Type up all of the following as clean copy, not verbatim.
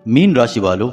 Mean राशि वालों,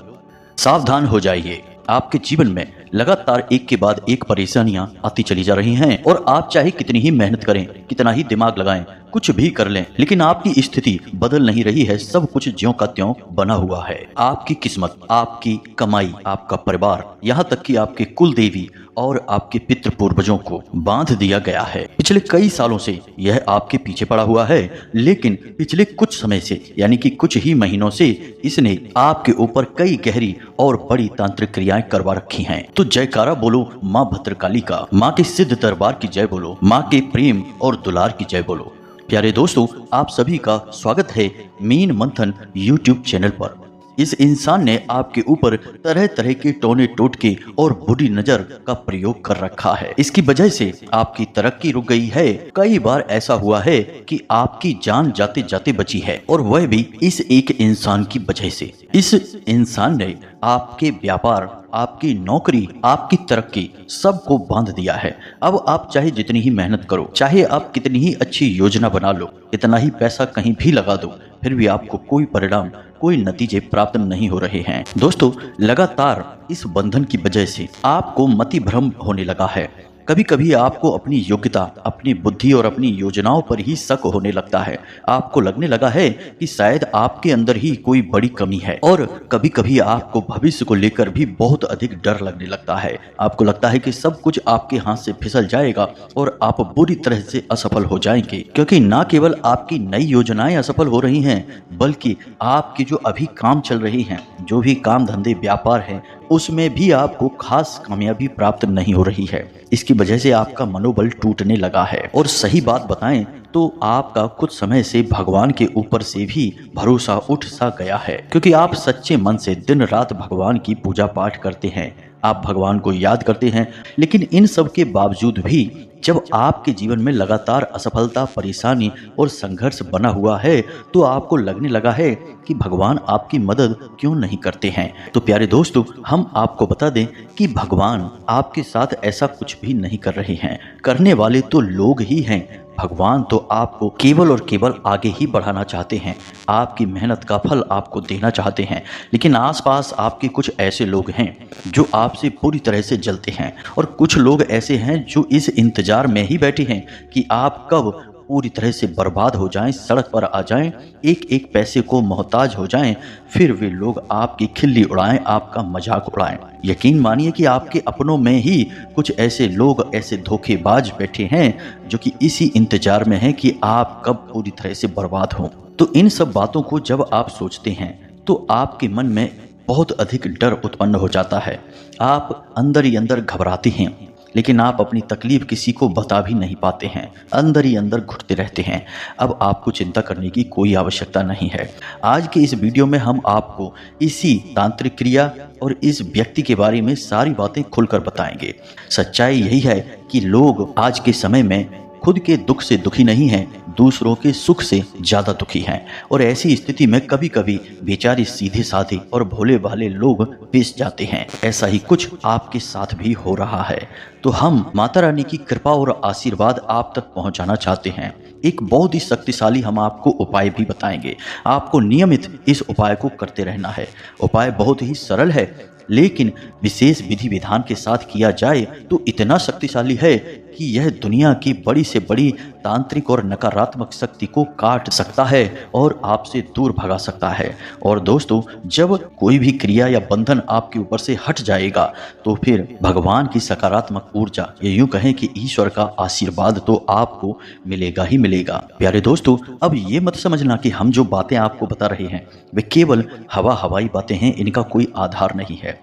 सावधान हो जाइए। आपके जीवन में लगातार एक के बाद एक परेशानियां आती चली जा रही हैं और आप चाहे कितनी ही मेहनत करें, कितना ही दिमाग लगाएं, कुछ भी कर लें, लेकिन आपकी स्थिति बदल नहीं रही है। सब कुछ ज्यों का त्यों बना हुआ है। आपकी किस्मत, आपकी कमाई, आपका परिवार, यहाँ तक कि आपके कुल देवी और आपके पितृ पूर्वजों को बांध दिया गया है। पिछले कई सालों से यह आपके पीछे पड़ा हुआ है, लेकिन पिछले कुछ समय से, यानी कि कुछ ही महीनों से इसने आपके ऊपर कई गहरी और बड़ी तांत्रिक क्रियाएं करवा रखी हैं। तो जयकारा बोलो माँ भद्रकाली का, माँ के सिद्ध दरबार की जय बोलो, माँ के प्रेम और दुलार की जय बोलो। प्यारे दोस्तों, आप सभी का स्वागत है मीन मंथन यूट्यूब चैनल पर। इस इंसान ने आपके ऊपर तरह तरह के टोने टोटके और बुरी नजर का प्रयोग कर रखा है। इसकी वजह से आपकी तरक्की रुक गई है। कई बार ऐसा हुआ है कि आपकी जान जाते जाते बची है, और वह भी इस एक इंसान की वजह से। इस इंसान ने आपके व्यापार, आपकी नौकरी, आपकी तरक्की सबको बांध दिया है। अब आप चाहे जितनी ही मेहनत करो, चाहे आप कितनी ही अच्छी योजना बना लो, कितना ही पैसा कहीं भी लगा दो, फिर भी आपको कोई परिणाम, कोई नतीजे प्राप्त नहीं हो रहे हैं। दोस्तों, लगातार इस बंधन की वजह से आपको मति भ्रम होने लगा है। कभी कभी आपको अपनी योग्यता, अपनी बुद्धि और अपनी योजनाओं पर ही शक होने लगता है। आपको लगने लगा है कि शायद आपके अंदर ही कोई बड़ी कमी है, और कभी कभी आपको भविष्य को लेकर भी बहुत अधिक डर लगने लगता है। आपको लगता है कि सब कुछ आपके हाथ से फिसल जाएगा और आप बुरी तरह से असफल हो जाएंगे, क्योंकि न केवल आपकी नई योजनाएं असफल हो रही हैं, बल्कि आपकी जो अभी काम चल रही हैं, जो भी काम धंधे व्यापार हैं, उसमें भी आपको खास कामयाबी प्राप्त नहीं हो रही है। इसकी वजह से आपका मनोबल टूटने लगा है। और सही बात बताएं तो आपका कुछ समय से भगवान के ऊपर से भी भरोसा उठ सा गया है, क्योंकि आप सच्चे मन से दिन रात भगवान की पूजा पाठ करते हैं, आप भगवान को याद करते हैं। लेकिन इन सब के बावजूद भी जब आपके जीवन में लगातार असफलता, परेशानी और संघर्ष बना हुआ है, तो आपको लगने लगा है कि भगवान आपकी मदद क्यों नहीं करते हैं। तो प्यारे दोस्तों, हम आपको बता दें कि भगवान आपके साथ ऐसा कुछ भी नहीं कर रहे हैं। करने वाले तो लोग ही हैं। भगवान तो आपको केवल और केवल आगे ही बढ़ाना चाहते हैं, आपकी मेहनत का फल आपको देना चाहते हैं। लेकिन आसपास आपके कुछ ऐसे लोग हैं जो आपसे पूरी तरह से जलते हैं, और कुछ लोग ऐसे हैं जो इस इंतजार में ही बैठे हैं कि आप कब पूरी तरह से बर्बाद हो जाएं, सड़क पर आ जाएं, एक एक पैसे को मोहताज हो जाएं, फिर वे लोग आपकी खिल्ली उड़ाएं, आपका मजाक उड़ाएं। यकीन मानिए कि आपके अपनों में ही कुछ ऐसे लोग, ऐसे धोखेबाज बैठे हैं जो कि इसी इंतजार में हैं कि आप कब पूरी तरह से बर्बाद हों। तो इन सब बातों को जब आप सोचते हैं तो आपके मन में बहुत अधिक डर उत्पन्न हो जाता है। आप अंदर ही अंदर घबराते हैं, लेकिन आप अपनी तकलीफ किसी को बता भी नहीं पाते हैं, अंदर ही अंदर घुटते रहते हैं। अब आपको चिंता करने की कोई आवश्यकता नहीं है। आज के इस वीडियो में हम आपको इसी तांत्रिक क्रिया और इस व्यक्ति के बारे में सारी बातें खुलकर बताएंगे। सच्चाई यही है कि लोग आज के समय में खुद के दुख से दुखी नहीं हैं, दूसरों के सुख से ज्यादा दुखी हैं। और ऐसी स्थिति में कभी कभी बेचारे सीधे साधे और भोले भाले लोग पिस जाते हैं। ऐसा ही कुछ आपके साथ भी हो रहा है। तो हम माता रानी की कृपा और आशीर्वाद आप तक पहुंचाना चाहते हैं। एक बहुत ही शक्तिशाली हम आपको उपाय भी बताएंगे। आपको नियमित इस उपाय को करते रहना है। उपाय बहुत ही सरल है, लेकिन विशेष विधि विधान के साथ किया जाए तो इतना शक्तिशाली है कि यह दुनिया की बड़ी से बड़ी तांत्रिक और नकारात्मक शक्ति को काट सकता है और आपसे दूर भगा सकता है। और दोस्तों, जब कोई भी क्रिया या बंधन आपके ऊपर से हट जाएगा तो फिर भगवान की सकारात्मक ऊर्जा, ये यूं कहें कि ईश्वर का आशीर्वाद तो आपको मिलेगा ही मिलेगा। प्यारे दोस्तों, अब ये मत समझना कि हम जो बातें आपको बता रहे हैं वे केवल हवाई बातें हैं, इनका कोई आधार नहीं है।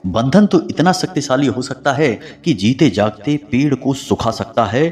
बंधन तो इतना शक्तिशाली हो सकता है कि जीते जागते पेड़ को सुखा सकता है,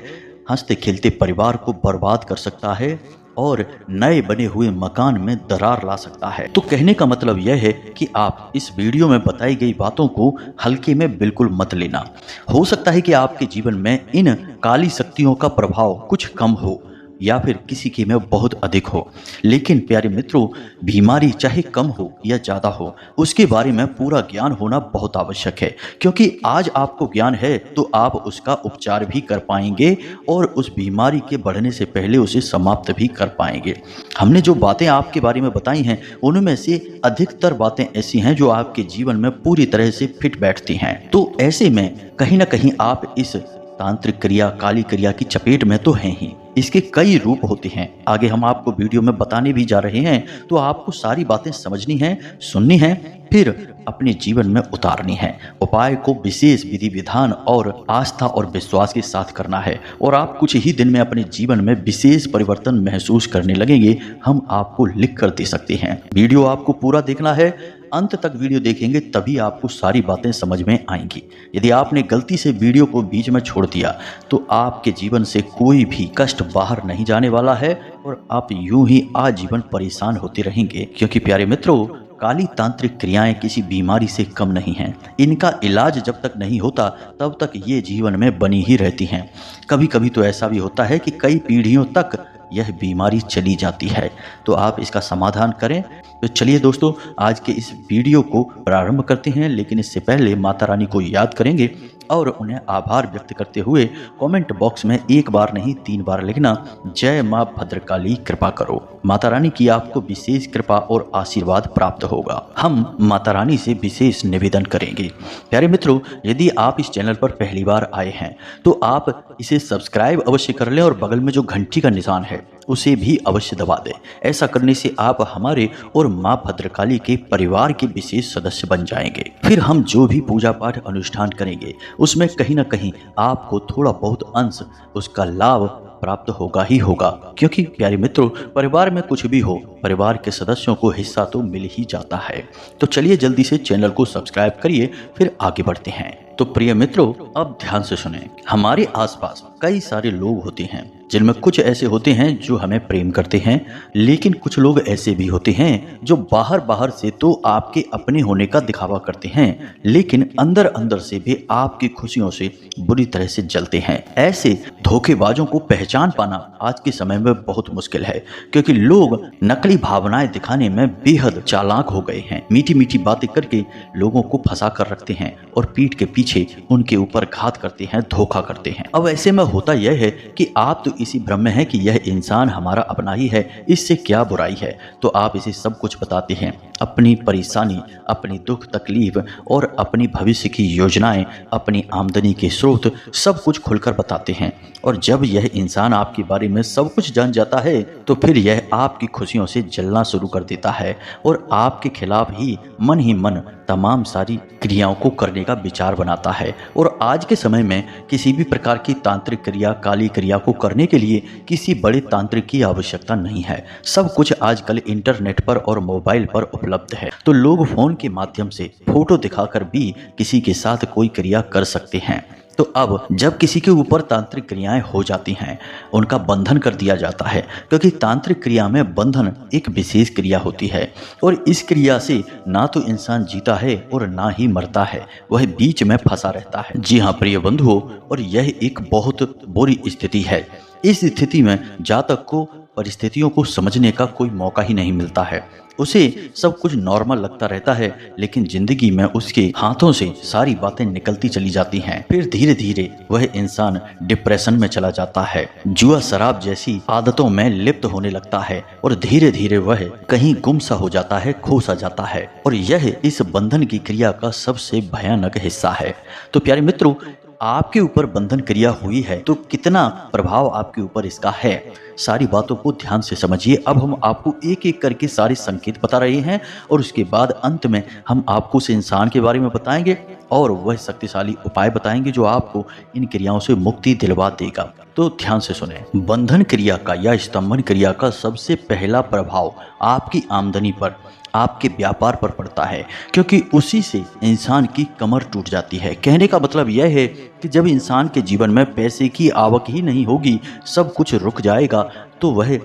हंसते खेलते परिवार को बर्बाद कर सकता है, और नए बने हुए मकान में दरार ला सकता है। तो कहने का मतलब यह है कि आप इस वीडियो में बताई गई बातों को हल्के में बिल्कुल मत लेना। हो सकता है कि आपके जीवन में इन काली शक्तियों का प्रभाव कुछ कम हो, या फिर किसी की में बहुत अधिक हो। लेकिन प्यारे मित्रों, बीमारी चाहे कम हो या ज़्यादा हो, उसके बारे में पूरा ज्ञान होना बहुत आवश्यक है, क्योंकि आज आपको ज्ञान है तो आप उसका उपचार भी कर पाएंगे और उस बीमारी के बढ़ने से पहले उसे समाप्त भी कर पाएंगे। हमने जो बातें आपके बारे में बताई हैं, उनमें से अधिकतर बातें ऐसी हैं जो आपके जीवन में पूरी तरह से फिट बैठती हैं। तो ऐसे में कहीं ना कहीं आप इस तांत्रिक क्रिया, काली क्रिया की चपेट में तो हैं ही। इसके कई रूप होते हैं, आगे हम आपको वीडियो में बताने भी जा रहे हैं। तो आपको सारी बातें समझनी हैं, सुननी हैं, फिर अपने जीवन में उतारनी है। उपाय को विशेष विधि विधान और आस्था और विश्वास के साथ करना है और आप कुछ ही दिन में अपने जीवन में विशेष परिवर्तन महसूस करने लगेंगे। हम आपको लिख कर दे सकते हैं। वीडियो आपको पूरा देखना है, अंत तक वीडियो देखेंगे तभी आपको सारी बातें समझ में आएंगी। यदि आपने गलती से वीडियो को बीच में छोड़ दिया तो आपके जीवन से कोई भी कष्ट बाहर नहीं जाने वाला है और आप यूं ही आजीवन परेशान होते रहेंगे। क्योंकि प्यारे मित्रों, काली तांत्रिक क्रियाएं किसी बीमारी से कम नहीं हैं। इनका इलाज जब तक नहीं होता तब तक ये जीवन में बनी ही रहती हैं। कभी कभी तो ऐसा भी होता है कि कई पीढ़ियों तक यह बीमारी चली जाती है। तो आप इसका समाधान करें। तो चलिए दोस्तों, आज के इस वीडियो को प्रारंभ करते हैं, लेकिन इससे पहले माता रानी को याद करेंगे और उन्हें आभार व्यक्त करते हुए कमेंट बॉक्स में एक बार नहीं 3 बार लिखना, जय माँ भद्रकाली कृपा करो। माता रानी की आपको विशेष कृपा और आशीर्वाद प्राप्त होगा। हम माता रानी से विशेष निवेदन करेंगे। प्यारे मित्रों, यदि आप इस चैनल पर पहली बार आए हैं तो आप इसे सब्सक्राइब अवश्य कर लें और बगल में जो घंटी का निशान है उसे भी अवश्य दबा दें। ऐसा करने से आप हमारे और माँ भद्रकाली के परिवार के विशेष सदस्य बन जाएंगे। फिर हम जो भी पूजा पाठ अनुष्ठान करेंगे उसमें कहीं ना कहीं आपको थोड़ा बहुत अंश उसका लाभ प्राप्त होगा ही होगा। क्योंकि प्यारे मित्रों, परिवार में कुछ भी हो, परिवार के सदस्यों को हिस्सा तो मिल ही जाता है। तो चलिए जल्दी से चैनल को सब्सक्राइब करिए, फिर आगे बढ़ते हैं। तो प्रिय मित्रों, अब ध्यान से सुनें। हमारे आसपास कई सारे लोग होते हैं जिनमें कुछ ऐसे होते हैं जो हमें प्रेम करते हैं, लेकिन कुछ लोग ऐसे भी होते हैं जो बाहर से तो आपके अपने होने का दिखावा करते हैं, लेकिन अंदर अंदर से भी आपकी खुशियों से बुरी तरह से जलते हैं। ऐसे धोखेबाजों को पहचान पाना आज के समय में बहुत मुश्किल है, क्योंकि लोग नकली भावनाएं दिखाने में बेहद चालाक हो गए हैं। मीठी मीठी बातें करके लोगों को फंसा कर रखते हैं और पीठ के पीछे उनके ऊपर घात करते हैं, धोखा करते हैं। अब ऐसे में होता यह है कि आप तो इसी भ्रम में है कि यह इंसान हमारा अपना ही है, इससे क्या बुराई है, तो आप इसे सब कुछ बताते हैं। अपनी परेशानी, अपनी दुख तकलीफ और अपनी भविष्य की योजनाएं, अपनी आमदनी के स्रोत सब कुछ खुलकर बताते हैं। और जब यह इंसान आपके बारे में सब कुछ जान जाता है तो फिर यह आपकी खुशियों से जलना शुरू कर देता है और आपके खिलाफ ही मन तमाम सारी क्रियाओं को करने का विचार बनाता है। और आज के समय में किसी भी प्रकार की तांत्रिक क्रिया, काली क्रिया को करने के लिए किसी बड़े तांत्रिक की आवश्यकता नहीं है। सब कुछ आजकल इंटरनेट पर और मोबाइल पर उपलब्ध है। तो लोग फोन के माध्यम से फोटो दिखाकर भी किसी के साथ कोई क्रिया कर सकते हैं। तो अब जब किसी के ऊपर तांत्रिक क्रियाएं हो जाती हैं, उनका बंधन कर दिया जाता है, क्योंकि तांत्रिक क्रिया में बंधन एक विशेष क्रिया होती है और इस क्रिया से ना तो इंसान जीता है और ना ही मरता है, वह बीच में फंसा रहता है। जी हाँ प्रिय बंधुओं, और यह एक बहुत बुरी स्थिति है। इस स्थिति में जातक को परिस्थितियों को समझने का कोई मौका ही नहीं मिलता है। उसे सब कुछ नॉर्मल लगता रहता है, लेकिन जिंदगी में उसके हाथों से सारी बातें निकलती चली जाती हैं। फिर धीरे धीरे वह इंसान डिप्रेशन में चला जाता है, जुआ शराब जैसी आदतों में लिप्त होने लगता है और धीरे धीरे वह कहीं गुम सा हो जाता है, खो सा जाता है। और यह इस बंधन की क्रिया का सबसे भयानक हिस्सा है। तो प्यारे मित्रों, आपके ऊपर बंधन क्रिया हुई है तो कितना प्रभाव आपके ऊपर इसका है, सारी बातों को ध्यान से समझिए। अब हम आपको एक एक करके सारे संकेत बता रहे हैं और उसके बाद अंत में हम आपको उस इंसान के बारे में बताएंगे और वह शक्तिशाली उपाय बताएंगे जो आपको इन क्रियाओं से मुक्ति दिलवा देगा। तो ध्यान से सुने। बंधन क्रिया का या स्तंभन क्रिया का सबसे पहला प्रभाव आपकी आमदनी पर, आपके व्यापार पर पड़ता है, क्योंकि उसी से इंसान की कमर टूट जाती है। कहने का मतलब यह है कि जब इंसान के जीवन में पैसे की आवक ही नहीं होगी, सब कुछ रुक जाएगा, तो वह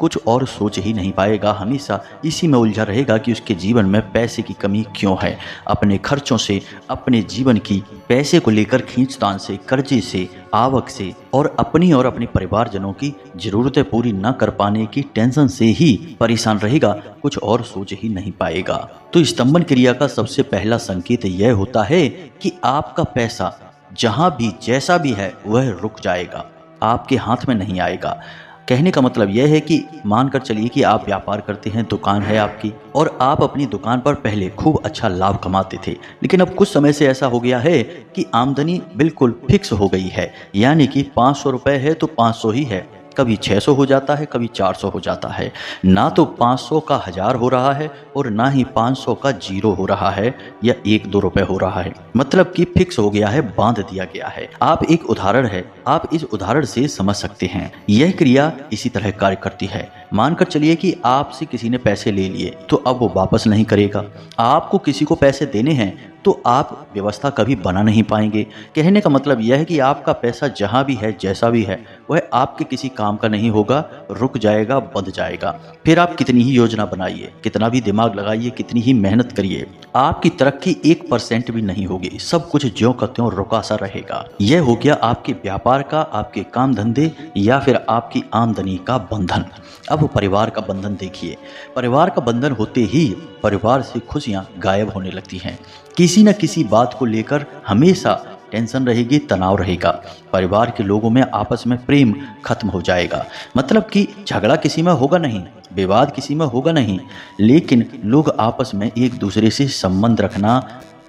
कुछ और सोच ही नहीं पाएगा, हमेशा इसी में उलझा रहेगा कि उसके जीवन में पैसे की कमी क्यों है। अपने खर्चों से, अपने जीवन की पैसे को लेकर खींचतान से, कर्जे से, आवक से और अपने परिवारजनों की ज़रूरतें पूरी न कर पाने की टेंशन से ही परेशान रहेगा, कुछ और सोच ही नहीं पाएगा। तो स्तंभन क्रिया का सबसे पहला संकेत यह होता है कि आपका पैसा जहां भी जैसा भी है वह रुक जाएगा, आपके हाथ में नहीं आएगा। कहने का मतलब यह है कि मानकर चलिए कि आप व्यापार करते हैं, दुकान है आपकी और आप अपनी दुकान पर पहले खूब अच्छा लाभ कमाते थे, लेकिन अब कुछ समय से ऐसा हो गया है कि आमदनी बिल्कुल फिक्स हो गई है, यानी कि 500 रुपये है तो 500 ही है, कभी 600 हो जाता है, कभी 400 हो जाता है। ना तो 500 का 1000 हो रहा है और ना ही 500 का 0 हो रहा है या 1-2 रुपए हो रहा है, मतलब कि फिक्स हो गया है, बांध दिया गया है। आप एक उदाहरण है, आप इस उदाहरण से समझ सकते हैं। यह क्रिया इसी तरह कार्य करती है। मानकर चलिए कि आपसे किसी ने पैसे ले लिए तो अब वो वापस नहीं करेगा। आपको किसी को पैसे देने हैं तो आप व्यवस्था कभी बना नहीं पाएंगे। कहने का मतलब यह है कि आपका पैसा जहां भी है, जैसा भी है, वह आपके किसी काम का नहीं होगा, रुक जाएगा, बंध जाएगा। फिर आप कितनी ही योजना बनाइए, कितना भी दिमाग लगाइए, कितनी ही मेहनत करिए, आपकी तरक्की 1% भी नहीं होगी। सब कुछ ज्यों का त्यों रुका सा रहेगा। यह हो गया आपके व्यापार का, आपके काम धंधे या फिर आपकी आमदनी का बंधन। अब परिवार का बंधन देखिए। परिवार का बंधन होते ही परिवार से खुशियां गायब होने लगती हैं। किसी न किसी बात को लेकर हमेशा टेंशन रहेगी, तनाव रहेगा। परिवार के लोगों में आपस में प्रेम खत्म हो जाएगा, मतलब कि झगड़ा किसी में होगा नहीं, विवाद किसी में होगा नहीं, लेकिन लोग आपस में एक दूसरे से संबंध रखना,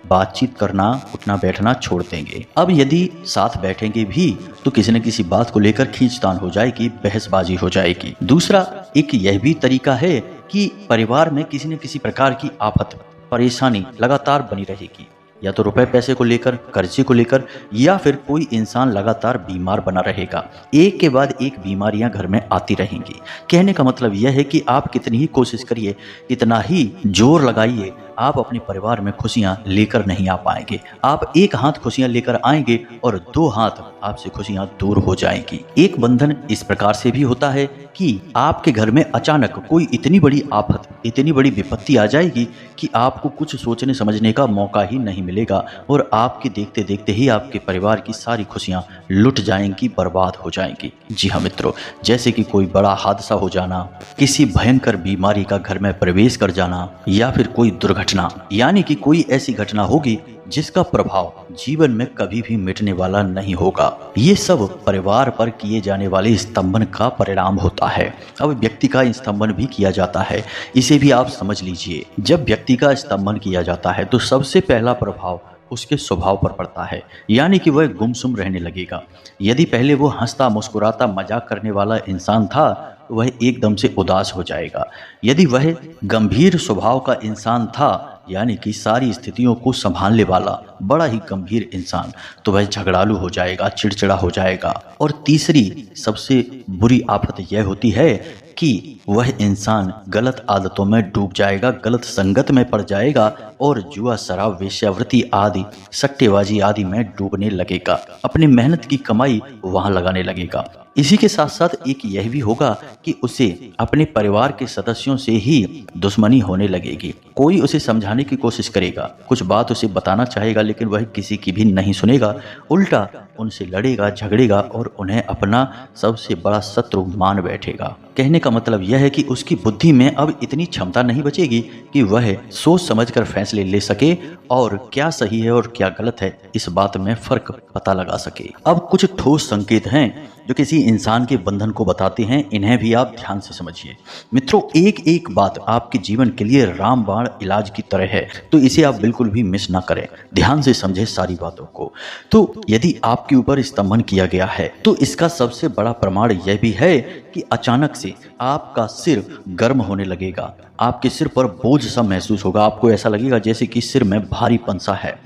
बातचीत करना, उठना बैठना छोड़ देंगे। अब यदि साथ बैठेंगे भी तो किसी न किसी बात को लेकर खींचतान हो जाएगी, बहसबाजी हो जाएगी। दूसरा एक यह भी तरीका है कि परिवार में किसी न किसी प्रकार की आफत, परेशानी लगातार बनी रहेगी, या तो रुपए पैसे को लेकर, कर्जे को लेकर, या फिर कोई इंसान लगातार बीमार बना रहेगा। एक के बाद एक बीमारियां घर में आती रहेंगी। कहने का मतलब यह है कि आप कितनी ही कोशिश करिए, कितना ही जोर लगाइए, आप अपने परिवार में खुशियां लेकर नहीं आ पाएंगे। आप एक हाथ खुशियां लेकर आएंगे और 2 हाथ आपसे खुशियां दूर हो जाएंगी। एक बंधन इस प्रकार से भी होता है कि आपके घर में अचानक कोई इतनी बड़ी आफत, इतनी बड़ी विपत्ति आ जाएगी कि आपको कुछ सोचने समझने का मौका ही नहीं मिलेगा और आपके देखते देखते ही आपके परिवार की सारी खुशियां लुट जाएंगी, बर्बाद हो जाएंगी। जी हाँ मित्रों, जैसे कि कोई बड़ा हादसा हो जाना, किसी भयंकर बीमारी का घर में प्रवेश कर जाना, या फिर कोई दुर्घटना, यानी कि कोई ऐसी घटना होगी जिसका प्रभाव जीवन में कभी भी मिटने वाला नहीं होगा। ये सब परिवार पर किए जाने वाले स्तंभन का परिणाम होता है। अब व्यक्ति का स्तंभन भी किया जाता है, इसे भी आप समझ लीजिए। जब व्यक्ति का स्तंभन किया जाता है तो सबसे पहला प्रभाव उसके स्वभाव पर पड़ता है, यानी कि वह गुमसुम रहने लगेगा। यदि पहले वो हंसता, मुस्कुराता, मजाक करने वाला इंसान था, वह एकदम से उदास हो जाएगा। यदि वह गंभीर स्वभाव का इंसान था, यानी कि सारी स्थितियों को संभालने वाला बड़ा ही गंभीर इंसान, तो वह झगड़ालू हो जाएगा, चिड़चिड़ा हो जाएगा। और तीसरी सबसे बुरी आफत यह होती है कि वह इंसान गलत आदतों में डूब जाएगा, गलत संगत में पड़ जाएगा और जुआ, शराब, वेश्यावृत्ति आदि, सट्टेबाजी आदि में डूबने लगेगा। अपनी मेहनत की कमाई वहां लगाने लगेगा। इसी के साथ साथ एक यह भी होगा कि उसे अपने परिवार के सदस्यों से ही दुश्मनी होने लगेगी। कोई उसे समझाने की कोशिश करेगा, कुछ बात उसे बताना चाहेगा, लेकिन वह किसी की भी नहीं सुनेगा, उल्टा उनसे लड़ेगा, झगड़ेगा और उन्हें अपना सबसे बड़ा शत्रु मान बैठेगा। कहने का मतलब यह है कि उसकी बुद्धि में अब इतनी क्षमता नहीं बचेगी कि वह सोच समझकर फैसले ले सके और क्या सही है और क्या गलत है इस बात में फर्क पता लगा सके। अब कुछ ठोस संकेत हैं जो किसी इंसान के बंधन को बताते हैं, इन्हें भी आप ध्यान से समझिए। मित्रों, एक एक बात आपके जीवन के लिए रामबाण इलाज की तरह है, तो इसे आप बिल्कुल भी मिस ना करें। ध्यान से समझें सारी बातों को। तो यदि आपके ऊपर स्तंभन किया गया है तो इसका सबसे बड़ा प्रमाण यह भी है कि अचानक से आपका सिर गर्म होने लगेगा, आपके सिर पर बोझ सा महसूस होगा, आपको ऐसा लगेगा जैसे कि सिर में भारीपन सा है।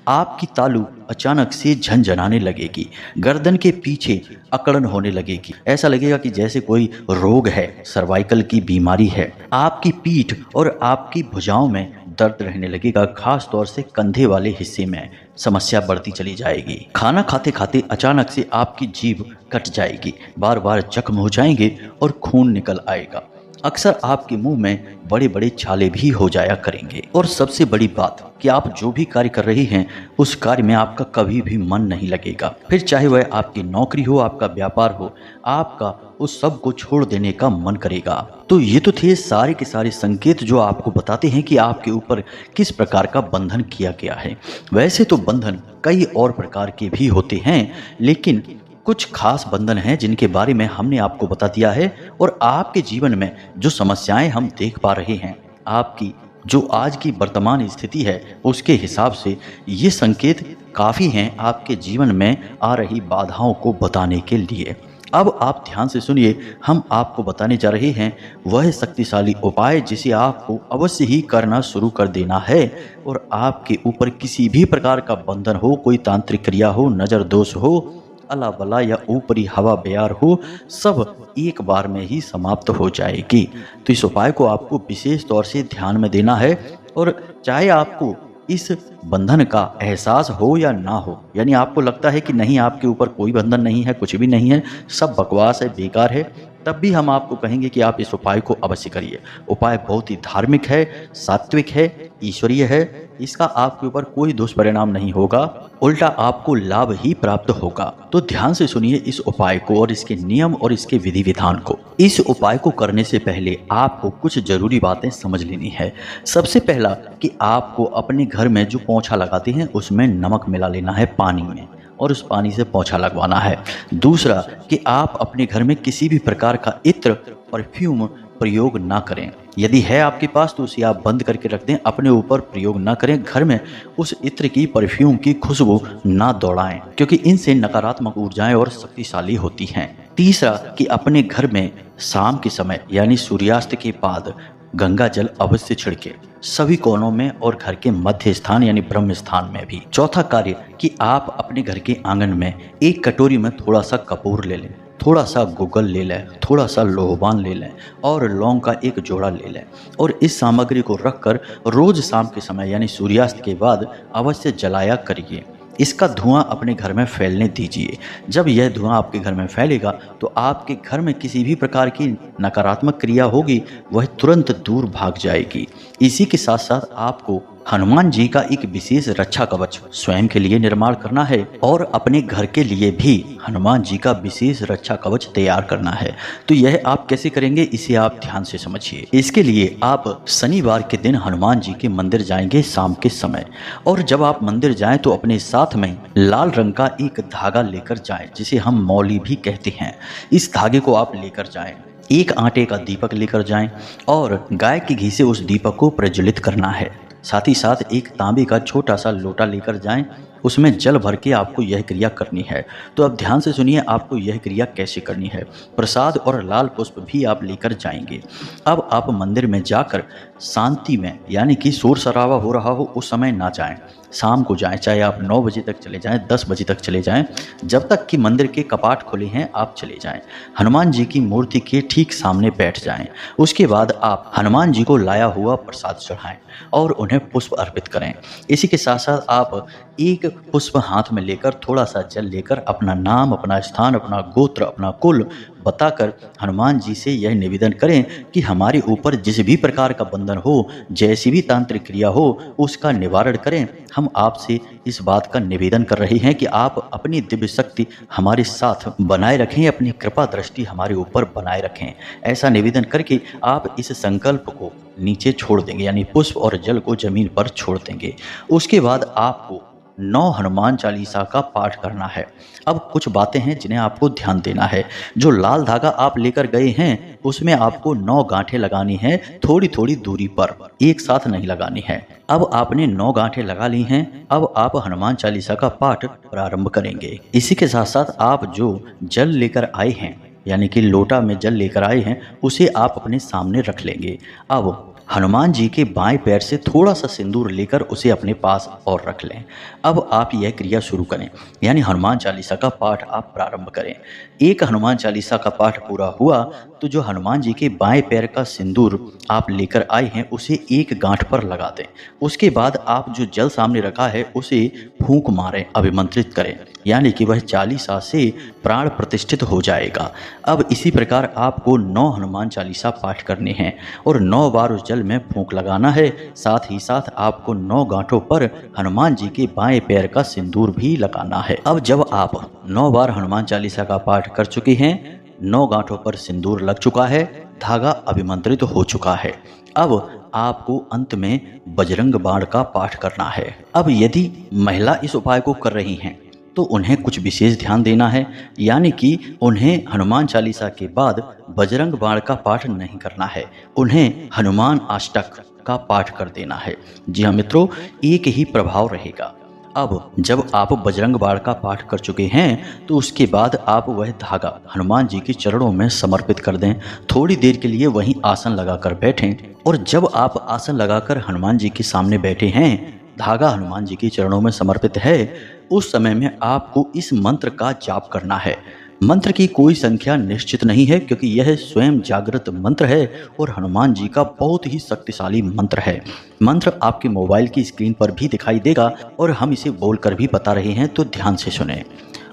आपकी तालू अचानक से झनझनाने लगेगी, गर्दन के पीछे अकड़न होने लगेगी, ऐसा लगेगा कि जैसे कोई रोग है, सर्वाइकल की बीमारी है। आपकी पीठ और आपकी भुजाओं में दर्द रहने लगेगा, खास तौर से कंधे वाले हिस्से में समस्या बढ़ती चली जाएगी। खाना खाते खाते अचानक से आपकी जीभ कट जाएगी, बार बार जख्म हो जाएंगे और खून निकल आएगा। अक्सर आपके मुंह में बड़े बड़े छाले भी हो जाया करेंगे। और सबसे बड़ी बात कि आप जो भी कार्य कर रही हैं उस कार्य में आपका कभी भी मन नहीं लगेगा। फिर चाहे वह आपकी नौकरी हो, आपका व्यापार हो, आपका उस सब को छोड़ देने का मन करेगा। तो ये तो थे सारे के सारे संकेत जो आपको बताते हैं कि आपके ऊपर किस प्रकार का बंधन किया गया है। वैसे तो बंधन कई और प्रकार के भी होते हैं, लेकिन कुछ खास बंधन हैं जिनके बारे में हमने आपको बता दिया है। और आपके जीवन में जो समस्याएं हम देख पा रहे हैं, आपकी जो आज की वर्तमान स्थिति है उसके हिसाब से ये संकेत काफ़ी हैं आपके जीवन में आ रही बाधाओं को बताने के लिए। अब आप ध्यान से सुनिए, हम आपको बताने जा रहे हैं वह शक्तिशाली उपाय जिसे आपको अवश्य ही करना शुरू कर देना है। और आपके ऊपर किसी भी प्रकार का बंधन हो, कोई तांत्रिक क्रिया हो, नज़र दोष हो, अला बला या ऊपरी हवा बयार हो, सब एक बार में ही समाप्त हो जाएगी। तो इस उपाय को आपको विशेष तौर से ध्यान में देना है। और चाहे आपको इस बंधन का एहसास हो या ना हो, यानी आपको लगता है कि नहीं आपके ऊपर कोई बंधन नहीं है, कुछ भी नहीं है, सब बकवास है, बेकार है, तब भी हम आपको कहेंगे कि आप इस उपाय को अवश्य करिए। उपाय बहुत ही धार्मिक है, सात्विक है, ईश्वरीय है। इसका आपके ऊपर कोई दुष्परिणाम नहीं होगा, उल्टा आपको लाभ ही प्राप्त होगा। तो ध्यान से सुनिए इस उपाय को और इसके नियम और इसके विधि विधान को। इस उपाय को करने से पहले आपको कुछ जरूरी बातें समझ लेनी है। सबसे पहला कि आपको अपने घर में जो पोंछा लगाते हैं उसमें नमक मिला लेना है पानी में, और उस पानी से पोंछा लगवाना है। दूसरा कि आप अपने घर में किसी भी प्रकार का इत्र, परफ्यूम प्रयोग ना करें। यदि है आपके पास तो उसे आप बंद करके रख दें, अपने ऊपर प्रयोग ना करें। घर में उस इत्र की, परफ्यूम की खुशबू ना दौड़ाएं, क्योंकि इनसे नकारात्मक ऊर्जाएं और शक्तिशाली होती हैं। तीसरा कि अपने घर में शाम के समय यानी सूर्यास्त के बाद गंगा जल अवश्य छिड़के, सभी कोनों में और घर के मध्य स्थान यानी ब्रह्म स्थान में भी। चौथा कार्य कि आप अपने घर के आंगन में एक कटोरी में थोड़ा सा कपूर ले लें, थोड़ा सा गुग्गल ले लें, थोड़ा सा लोहबान ले लें और लौंग का एक जोड़ा ले लें। और इस सामग्री को रखकर रोज शाम के समय यानी सूर्यास्त के बाद अवश्य जलाया करिए। इसका धुआं अपने घर में फैलने दीजिए। जब यह धुआं आपके घर में फैलेगा तो आपके घर में किसी भी प्रकार की नकारात्मक क्रिया होगी वह तुरंत दूर भाग जाएगी। इसी के साथ साथ आपको हनुमान जी का एक विशेष रक्षा कवच स्वयं के लिए निर्माण करना है और अपने घर के लिए भी हनुमान जी का विशेष रक्षा कवच तैयार करना है। तो यह आप कैसे करेंगे इसे आप ध्यान से समझिए। इसके लिए आप शनिवार के दिन हनुमान जी के मंदिर जाएंगे शाम के समय, और जब आप मंदिर जाएं तो अपने साथ में लाल रंग का एक धागा लेकर जाएं, जिसे हम मौली भी कहते हैं। इस धागे को आप लेकर जाएं। एक आटे का दीपक लेकर जाएं और गाय के घी से उस दीपक को प्रज्वलित करना है। साथ ही साथ एक तांबे का छोटा सा लोटा लेकर जाएं, उसमें जल भर के आपको यह क्रिया करनी है। तो अब ध्यान से सुनिए आपको यह क्रिया कैसे करनी है। प्रसाद और लाल पुष्प भी आप लेकर जाएंगे। अब आप मंदिर में जाकर शांति में, यानी कि शोर शराबा हो रहा हो उस समय ना जाएं, शाम को जाएं। चाहे आप 9 बजे तक चले जाएं, 10 बजे तक चले जाएं, जब तक कि मंदिर के कपाट खुले हैं आप चले जाएं। हनुमान जी की मूर्ति के ठीक सामने बैठ जाएं। उसके बाद आप हनुमान जी को लाया हुआ प्रसाद चढ़ाएं और उन्हें पुष्प अर्पित करें। इसी के साथ साथ आप एक पुष्प हाथ में लेकर, थोड़ा सा जल लेकर, अपना नाम, अपना स्थान, अपना गोत्र, अपना कुल बताकर हनुमान जी से यह निवेदन करें कि हमारे ऊपर जिस भी प्रकार का बंधन हो, जैसी भी तांत्रिक क्रिया हो, उसका निवारण करें। हम आपसे इस बात का निवेदन कर रहे हैं कि आप अपनी दिव्य शक्ति हमारे साथ बनाए रखें, अपनी कृपा दृष्टि हमारे ऊपर बनाए रखें। ऐसा निवेदन करके आप इस संकल्प को नीचे छोड़ देंगे, यानी पुष्प और जल को जमीन पर छोड़ देंगे। उसके बाद आपको 9 हनुमान चालीसा का पाठ करना है। अब कुछ बातें हैं जिन्हें आपको ध्यान देना है। जो लाल धागा आप लेकर गए हैं उसमें आपको 9 गांठें लगानी हैं, थोड़ी थोड़ी दूरी पर, एक साथ नहीं लगानी है। अब आपने 9 गांठें लगा ली हैं। अब आप हनुमान चालीसा का पाठ प्रारंभ करेंगे। इसी के साथ साथ आप जो जल लेकर आए हैं, यानी कि लोटा में जल लेकर आए हैं, उसे आप अपने सामने रख लेंगे। अब हनुमान जी के बाएं पैर से थोड़ा सा सिंदूर लेकर उसे अपने पास और रख लें। अब आप यह क्रिया शुरू करें, यानी हनुमान चालीसा का पाठ आप प्रारंभ करें। एक हनुमान चालीसा का पाठ पूरा हुआ तो जो हनुमान जी के बाएं पैर का सिंदूर आप लेकर आए हैं उसे एक गांठ पर लगा दें। उसके बाद आप जो जल सामने रखा है उसे फूंक मारें, अभिमंत्रित करें, यानी कि वह 40 से प्राण प्रतिष्ठित हो जाएगा। अब इसी प्रकार आपको 9 हनुमान चालीसा पाठ करने हैं और 9 बार उस जल में फूंक लगाना है। साथ ही साथ आपको 9 गांठों पर हनुमान जी के बाएं पैर का सिंदूर भी लगाना है। अब जब आप 9 बार हनुमान चालीसा का पाठ कर चुके हैं, 9 गांठों पर सिंदूर लग चुका है, धागा अभिमंत्रित हो चुका है, अब आपको अंत में बजरंग बाण का पाठ करना है। अब यदि महिला इस उपाय को कर रही हैं तो उन्हें कुछ विशेष ध्यान देना है, यानी कि उन्हें हनुमान चालीसा के बाद बजरंग बाण का पाठ नहीं करना है, उन्हें हनुमान अष्टक का पाठ कर देना है। जी हाँ मित्रों, एक ही प्रभाव रहेगा। अब जब आप बजरंग बाण का पाठ कर चुके हैं तो उसके बाद आप वह धागा हनुमान जी के चरणों में समर्पित कर दें। थोड़ी देर के लिए वहीं आसन लगाकर बैठें और जब आप आसन लगाकर हनुमान जी के सामने बैठे हैं, धागा हनुमान जी के चरणों में समर्पित है, उस समय में आपको इस मंत्र का जाप करना है। मंत्र की कोई संख्या निश्चित नहीं है क्योंकि यह स्वयं जागृत मंत्र है और हनुमान जी का बहुत ही शक्तिशाली मंत्र है। मंत्र आपके मोबाइल की स्क्रीन पर भी दिखाई देगा और हम इसे बोलकर भी बता रहे हैं, तो ध्यान से सुने।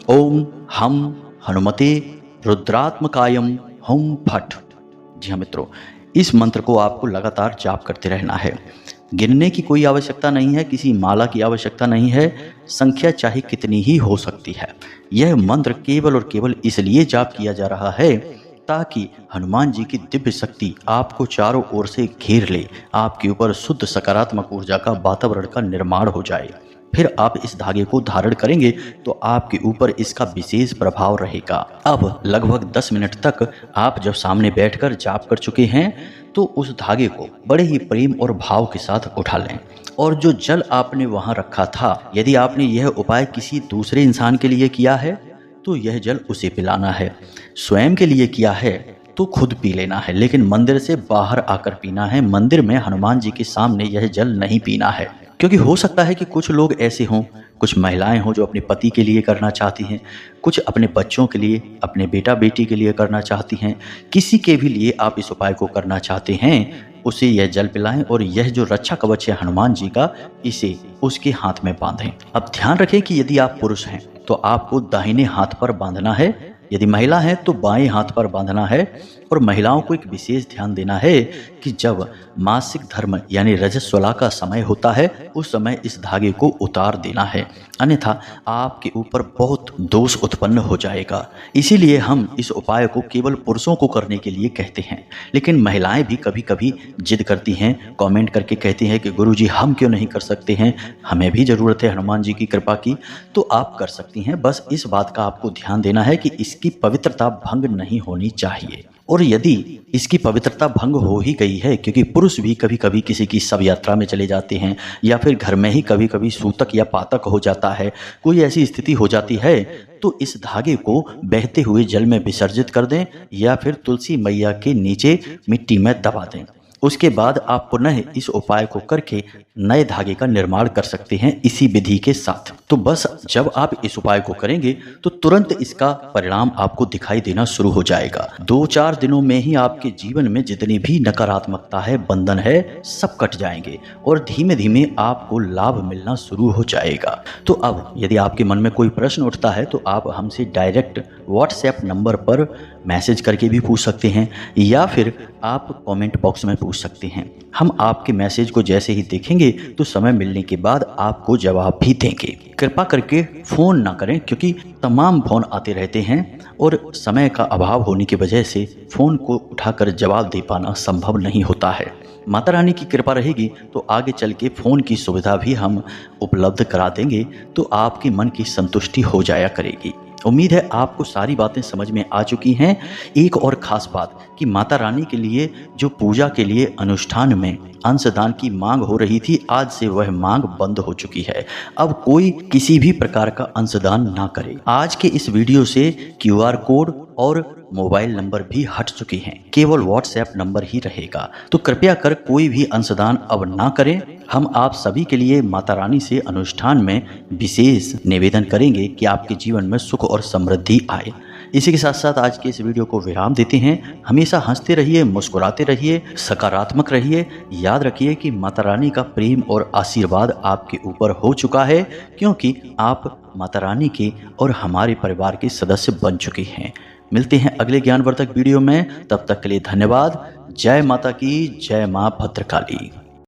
ओम हम हनुमते रुद्रात्मकायम हुम फट। जी हाँ मित्रों, इस मंत्र को आपको लगातार जाप करते रहना है। गिनने की कोई आवश्यकता नहीं है, किसी माला की आवश्यकता नहीं है, संख्या चाहे कितनी ही हो सकती है। यह मंत्र केवल और केवल इसलिए जाप किया जा रहा है ताकि हनुमान जी की दिव्य शक्ति आपको चारों ओर से घेर ले, आपके ऊपर शुद्ध सकारात्मक ऊर्जा का वातावरण का निर्माण हो जाए। फिर आप इस धागे को धारण करेंगे तो आपके ऊपर इसका विशेष प्रभाव रहेगा। अब लगभग 10 मिनट तक आप जब सामने बैठकर जाप कर चुके हैं तो उस धागे को बड़े ही प्रेम और भाव के साथ उठा लें और जो जल आपने वहां रखा था, यदि आपने यह उपाय किसी दूसरे इंसान के लिए किया है तो यह जल उसे पिलाना है, स्वयं के लिए किया है तो खुद पी लेना है, लेकिन मंदिर से बाहर आकर पीना है। मंदिर में हनुमान जी के सामने यह जल नहीं पीना है, क्योंकि हो सकता है कि कुछ लोग ऐसे हों, कुछ महिलाएं हों जो अपने पति के लिए करना चाहती हैं, कुछ अपने बच्चों के लिए, अपने बेटा बेटी के लिए करना चाहती हैं, किसी के भी लिए आप इस उपाय को करना चाहते हैं, उसे यह जल पिलाएं और यह जो रक्षा कवच है हनुमान जी का, इसे उसके हाथ में बांधें। अब ध्यान रखें कि यदि आप पुरुष हैं तो आपको दाहिने हाथ पर बांधना है, यदि महिला है तो बाएं हाथ पर बांधना है। और महिलाओं को एक विशेष ध्यान देना है कि जब मासिक धर्म यानी रजस्वला का समय होता है उस समय इस धागे को उतार देना है, अन्यथा आपके ऊपर बहुत दोष उत्पन्न हो जाएगा। इसीलिए हम इस उपाय को केवल पुरुषों को करने के लिए कहते हैं, लेकिन महिलाएं भी कभी कभी जिद करती हैं, कमेंट करके कहती हैं कि गुरुजी हम क्यों नहीं कर सकते हैं, हमें भी ज़रूरत है हनुमान जी की कृपा की। तो आप कर सकती हैं, बस इस बात का आपको ध्यान देना है कि इसकी पवित्रता भंग नहीं होनी चाहिए। और यदि इसकी पवित्रता भंग हो ही गई है, क्योंकि पुरुष भी कभी कभी किसी की शव यात्रा में चले जाते हैं या फिर घर में ही कभी कभी सूतक या पातक हो जाता है, कोई ऐसी स्थिति हो जाती है, तो इस धागे को बहते हुए जल में विसर्जित कर दें या फिर तुलसी मैया के नीचे मिट्टी में दबा दें। उसके बाद आप पुनः इस उपाय को करके नए धागे का निर्माण कर सकते हैं इसी विधि के साथ। तो बस जब आप इस उपाय को करेंगे तो तुरंत इसका परिणाम आपको दिखाई देना शुरू हो जाएगा। 2-4 दिनों में ही आपके जीवन में जितनी भी नकारात्मकता है, बंधन है, सब कट जाएंगे और धीमे धीमे आपको लाभ मिलना शुरू हो जाएगा। तो अब यदि आपके मन में कोई प्रश्न उठता है तो आप हमसे डायरेक्ट व्हाट्सएप नंबर पर मैसेज करके भी पूछ सकते हैं या फिर आप कमेंट बॉक्स में पूछ सकते हैं। हम आपके मैसेज को जैसे ही देखेंगे तो समय मिलने के बाद आपको जवाब भी देंगे। कृपा करके फ़ोन ना करें, क्योंकि तमाम फ़ोन आते रहते हैं और समय का अभाव होने की वजह से फ़ोन को उठाकर जवाब दे पाना संभव नहीं होता है। माता रानी की कृपा रहेगी तो आगे चल के फ़ोन की सुविधा भी हम उपलब्ध करा देंगे, तो आपके मन की संतुष्टि हो जाया करेगी। उम्मीद है आपको सारी बातें समझ में आ चुकी हैं। एक और ख़ास बात कि माता रानी के लिए जो पूजा के लिए अनुष्ठान में अंशदान की मांग हो रही थी, आज से वह मांग बंद हो चुकी है। अब कोई किसी भी प्रकार का अंशदान ना करे। आज के इस वीडियो से QR कोड और मोबाइल नंबर भी हट चुके हैं, केवल व्हाट्सएप नंबर ही रहेगा। तो कृपया कर कोई भी अंशदान अब ना करें। हम आप सभी के लिए माता रानी से अनुष्ठान में विशेष निवेदन करेंगे कि आपके जीवन में सुख और समृद्धि आए। इसी के साथ साथ आज के इस वीडियो को विराम देते हैं। हमेशा हंसते रहिए, मुस्कुराते रहिए, सकारात्मक रहिए। याद रखिए कि माता रानी का प्रेम और आशीर्वाद आपके ऊपर हो चुका है, क्योंकि आप माता रानी के और हमारे परिवार के सदस्य बन चुके हैं। मिलते हैं अगले ज्ञानवर्धक वीडियो में, तब तक के लिए धन्यवाद। जय माता की, जय मां भद्रकाली।